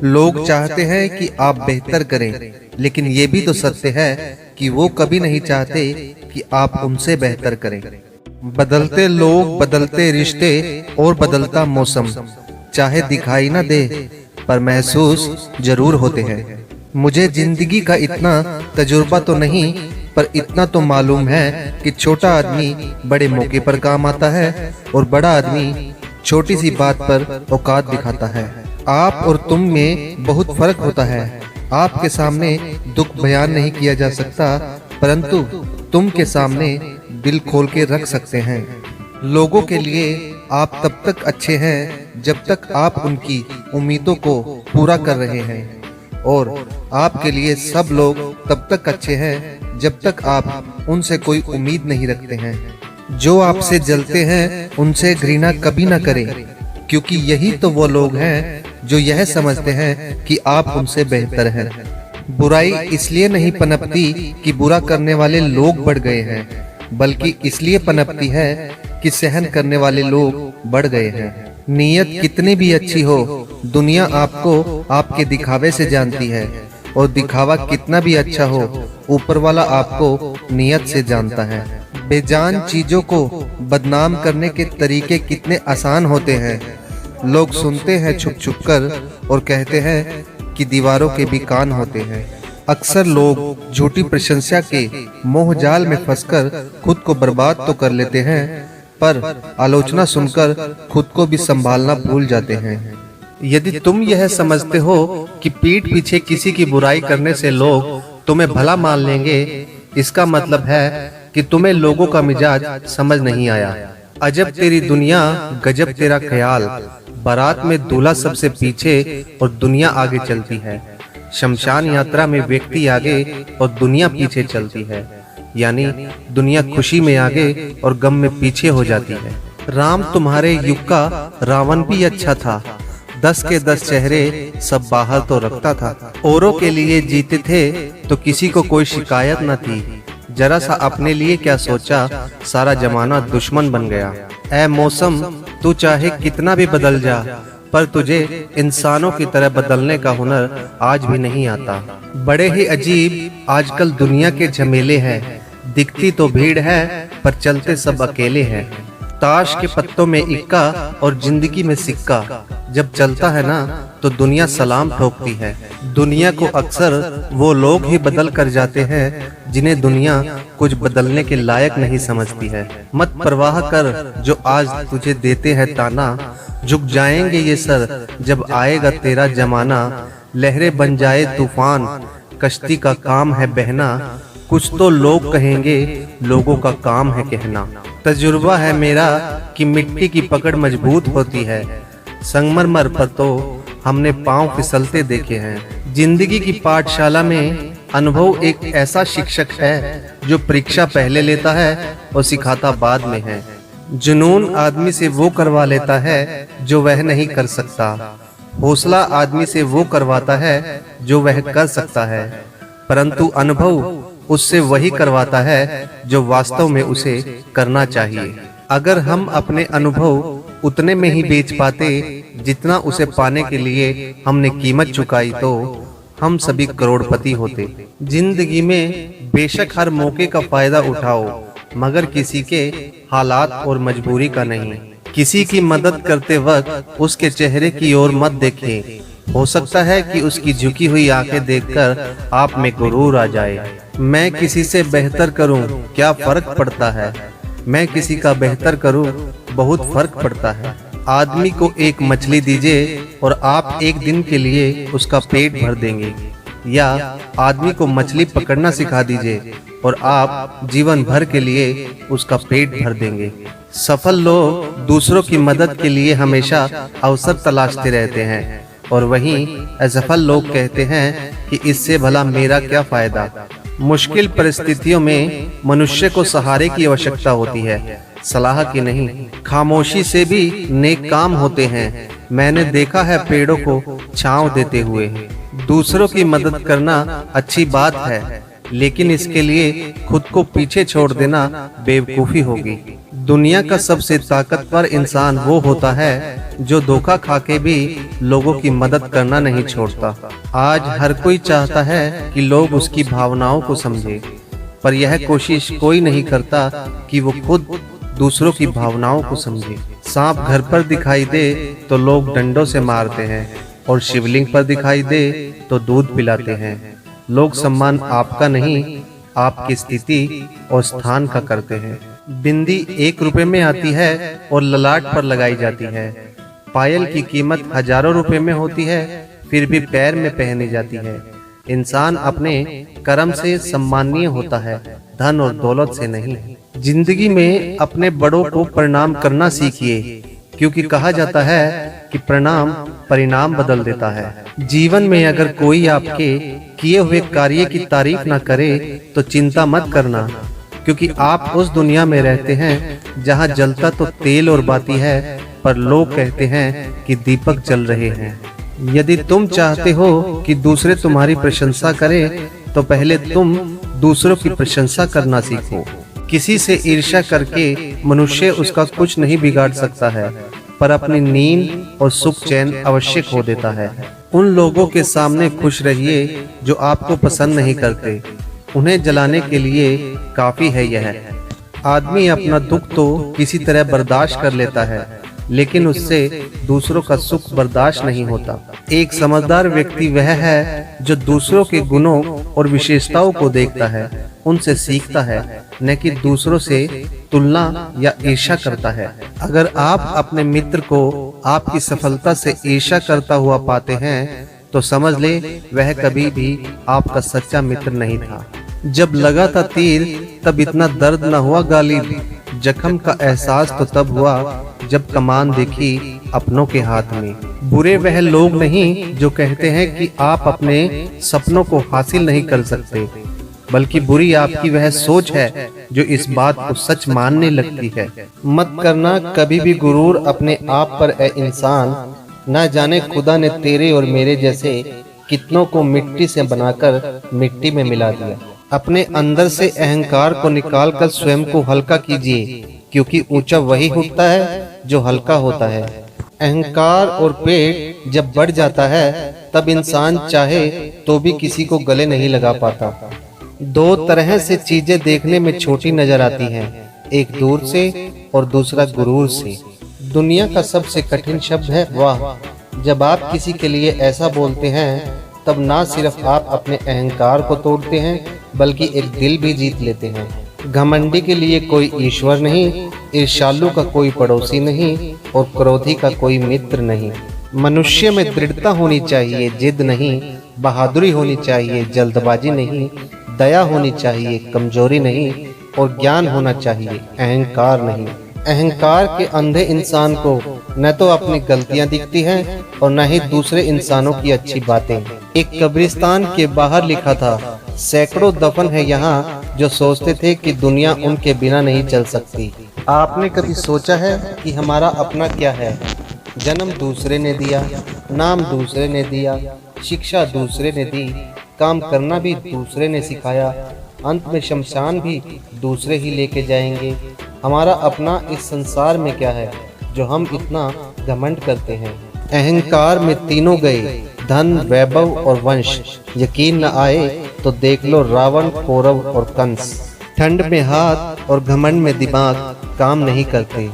लोग चाहते हैं कि आप बेहतर करें, लेकिन ये भी तो सत्य है कि वो कभी नहीं चाहते कि आप उनसे बेहतर करें। बदलते लोग, बदलते रिश्ते और बदलता मौसम चाहे दिखाई ना दे पर महसूस जरूर होते हैं। मुझे जिंदगी का इतना तजुर्बा तो नहीं, पर इतना तो मालूम है कि छोटा आदमी बड़े मौके पर काम आता है और बड़ा आदमी छोटी सी बात पर औकात दिखाता है। आप और तुम में बहुत फर्क होता है। आपके सामने दुख बयान नहीं किया जा सकता, परंतु तुम के सामने दिल खोल के रख सकते हैं। लोगों के लिए आप तब तक अच्छे हैं जब तक आप उनकी उम्मीदों को पूरा कर रहे हैं, और आपके लिए सब लोग तब तक अच्छे हैं जब तक आप उनसे कोई उम्मीद नहीं रखते हैं। जो आपसे जलते हैं उनसे घृणा कभी ना करें, क्योंकि यही तो वो लोग हैं जो यह समझते हैं कि आप उनसे बेहतर हैं। बुराई इसलिए नहीं पनपती कि बुरा करने वाले लोग बढ़ गए हैं, बल्कि इसलिए पनपती है कि सहन करने वाले लोग बढ़ गए हैं। नीयत कितनी भी अच्छी हो, दुनिया आपको आपके दिखावे से जानती है, और दिखावा कितना भी अच्छा हो, ऊपर वाला आपको नीयत से जानता है। बेजान चीजों को बदनाम करने के तरीके कितने आसान होते हैं। लोग सुनते हैं छुप छुप कर और कहते हैं कि दीवारों के भी कान होते हैं। अक्सर लोग झूठी प्रशंसा के मोह जाल में फंसकर खुद को बर्बाद तो कर लेते हैं, पर आलोचना सुनकर खुद को भी संभालना भूल जाते हैं। यदि तुम यह समझते हो कि पीठ पीछे किसी की बुराई करने से लोग तुम्हें भला मान लेंगे, इसका मतलब है कि तुम्हें लोगों का मिजाज समझ नहीं आया। अजब तेरी दुनिया, गजब तेरा ख्याल। बारात में दूल्हा सबसे पीछे और दुनिया आगे चलती है। शमशान यात्रा में व्यक्ति आगे और दुनिया पीछे चलती है, यानी दुनिया खुशी में आगे और गम में पीछे हो जाती है। राम तुम्हारे युग का रावण भी अच्छा था, 10 के 10 चेहरे सब बाहर तो रखता था। औरों के लिए जीते थे तो किसी को कोई शिकायत न थी, जरा सा अपने लिए क्या सोचा, सारा जमाना दुश्मन बन गया। ऐ मौसम, तू चाहे कितना भी बदल जा, पर तुझे इंसानों की तरह बदलने का हुनर आज भी नहीं आता। बड़े ही अजीब आजकल दुनिया के झमेले हैं। दिखती तो भीड़ है पर चलते सब अकेले हैं। ताश के पत्तों में इक्का और जिंदगी में सिक्का जब चलता है ना, तो दुनिया सलाम ठोकती है। दुनिया को अक्सर वो लोग ही बदल कर जाते हैं जिन्हें दुनिया कुछ बदलने के लायक नहीं समझती है। मत परवाह कर जो आज तुझे देते हैं ताना, झुक जाएंगे ये सर जब आएगा तेरा जमाना। लहरें बन जाए तूफान, कश्ती का काम है बहना। कुछ तो लोग कहेंगे, लोगों का काम है कहना। तजुर्बा है मेरा कि मिट्टी की पकड़ मजबूत होती है, संगमरमर पर तो हमने पांव फिसलते देखे हैं। जिंदगी की पाठशाला में अनुभव एक ऐसा शिक्षक है जो परीक्षा पहले लेता है और सिखाता बाद में है। जुनून आदमी से वो करवा लेता है जो वह नहीं कर सकता। हौसला आदमी से वो करवाता है जो वह कर सकता है, परंतु अनुभव उससे वही करवाता है जो वास्तव में उसे करना चाहिए। अगर हम अपने अनुभव उतने में ही बेच पाते जितना उसे पाने के लिए हमने कीमत चुकाई, तो हम सभी करोड़पति होते। जिंदगी में बेशक हर मौके का फायदा उठाओ, मगर किसी के हालात और मजबूरी का नहीं। किसी की मदद करते वक्त उसके चेहरे की ओर मत देखें। हो सकता है कि उसकी झुकी हुई आंखें देखकर आप में गुरूर आ जाए। मैं किसी से बेहतर करूं, क्या फर्क पड़ता है? मैं किसी का बेहतर करूं, बहुत फर्क पड़ता है। आदमी को एक मछली दीजिए और आप एक दिन के लिए उसका पेट भर देंगे, या आदमी को मछली पकड़ना सिखा दीजिए और आप जीवन भर के लिए उसका पेट भर देंगे। सफल लोग दूसरों की मदद के लिए हमेशा अवसर तलाशते रहते हैं, और वहीं असफल लोग कहते हैं कि इससे भला मेरा क्या फायदा। मुश्किल परिस्थितियों में मनुष्य को सहारे की आवश्यकता होती है, सलाह की नहीं। खामोशी से भी नेक काम होते हैं। मैंने देखा है पेड़ों को छांव देते हुए। दूसरों की मदद करना अच्छी बात है, लेकिन इसके लिए खुद को पीछे छोड़ देना बेवकूफी होगी। दुनिया का सबसे ताकतवर इंसान वो होता है जो धोखा खा के भी लोगों की मदद करना नहीं छोड़ता। आज हर कोई चाहता है कि लोग उसकी भावनाओं को समझे, पर यह कोशिश कोई नहीं करता कि वो खुद दूसरों की भावनाओं को समझे। सांप घर पर दिखाई दे तो लोग डंडों से मारते हैं, और शिवलिंग पर दिखाई दे तो दूध पिलाते हैं। लोग सम्मान आपका नहीं, आपकी स्थिति और स्थान का करते हैं। बिंदी 1 रुपए में आती है और ललाट पर लगाई जाती है। पायल की कीमत हजारों रुपए में होती है, फिर भी पैर में पहनी जाती है। इंसान अपने कर्म से सम्मानीय होता है, धन और दौलत से नहीं। जिंदगी में अपने बड़ों को प्रणाम करना सीखिए, क्योंकि कहा जाता है कि प्रणाम परिणाम बदल देता है। जीवन में अगर कोई आपके किए हुए कार्य की तारीफ ना करे तो चिंता मत करना, क्योंकि आप उस दुनिया में रहते हैं जहां जलता तो तेल और बाती है, पर लोग कहते हैं कि दीपक जल रहे हैं। यदि तुम चाहते हो कि दूसरे तुम्हारी प्रशंसा करें, तो पहले तुम दूसरों की प्रशंसा करना सीखो। किसी से ईर्ष्या करके मनुष्य उसका कुछ नहीं बिगाड़ सकता है, पर अपनी नींद और सुख चैन अवश्य खो देता है। उन लोगों के सामने खुश रहिए जो आपको पसंद नहीं करते, उन्हें जलाने के लिए काफी है यह। आदमी अपना दुख तो किसी तरह बर्दाश्त कर लेता है, लेकिन उससे दूसरों का सुख बर्दाश्त नहीं होता। एक समझदार व्यक्ति वह है जो दूसरों के गुणों और विशेषताओं को देखता है, उनसे सीखता है, न कि दूसरों से तुलना या ईर्ष्या करता है। अगर आप अपने मित्र को आपकी सफलता से ईर्ष्या करता हुआ पाते हैं, तो समझ ले वह कभी भी आपका सच्चा मित्र नहीं था। जब लगा था तीर तब इतना दर्द न हुआ गालिब, जख्म का एहसास तो तब हुआ जब कमान देखी अपनों के हाथ में। बुरे वह लोग नहीं जो कहते हैं कि आप अपने सपनों को हासिल नहीं कर सकते, बल्कि बुरी आपकी वह सोच है जो इस बात को सच मानने लगती है। मत करना कभी भी गुरूर अपने आप पर ए इंसान, ना जाने खुदा ने तेरे और मेरे जैसे कितनों को मिट्टी से बनाकर मिट्टी में मिला दिया। अपने अंदर से अहंकार को निकालकर स्वयं को हल्का कीजिए, क्योंकि ऊंचा वही उठता है जो हल्का होता है। अहंकार और पेट जब बढ़ जाता है तब इंसान चाहे तो भी किसी को गले नहीं लगा पाता। 2 तरह से चीजें देखने में छोटी नजर आती हैं, एक दूर से और दूसरा गुरूर से। दुनिया का सबसे कठिन शब्द है वाह। जब आप किसी के लिए ऐसा बोलते हैं तब ना सिर्फ आप अपने अहंकार को तोड़ते हैं, बल्कि एक दिल भी जीत लेते हैं। घमंडी के लिए कोई ईश्वर नहीं, ईर्ष्यालु का कोई पड़ोसी नहीं, और क्रोधी का कोई मित्र नहीं। मनुष्य में दृढ़ता होनी चाहिए, जिद नहीं। बहादुरी होनी चाहिए, जल्दबाजी नहीं। दया होनी चाहिए, कमजोरी नहीं। और ज्ञान होना चाहिए, अहंकार नहीं। अहंकार के अंधे इंसान को न तो अपनी गलतियां दिखती हैं और न ही दूसरे इंसानों की अच्छी बातें। एक कब्रिस्तान के बाहर लिखा था, सैकड़ों दफन है यहाँ जो सोचते थे कि दुनिया उनके बिना नहीं चल सकती। आपने कभी सोचा है कि हमारा अपना क्या है? जन्म दूसरे ने दिया, नाम दूसरे ने दिया, शिक्षा दूसरे ने दी, काम करना भी दूसरे ने सिखाया, अंत में शमशान भी दूसरे ही लेके जाएंगे। हमारा अपना इस संसार में क्या है जो हम इतना घमंड करते हैं? अहंकार में तीनों गए, धन, वैभव और वंश। यकीन न आए तो देख लो रावण, कौरव और कंस। ठंड में हाथ और घमंड में दिमाग काम नहीं करते।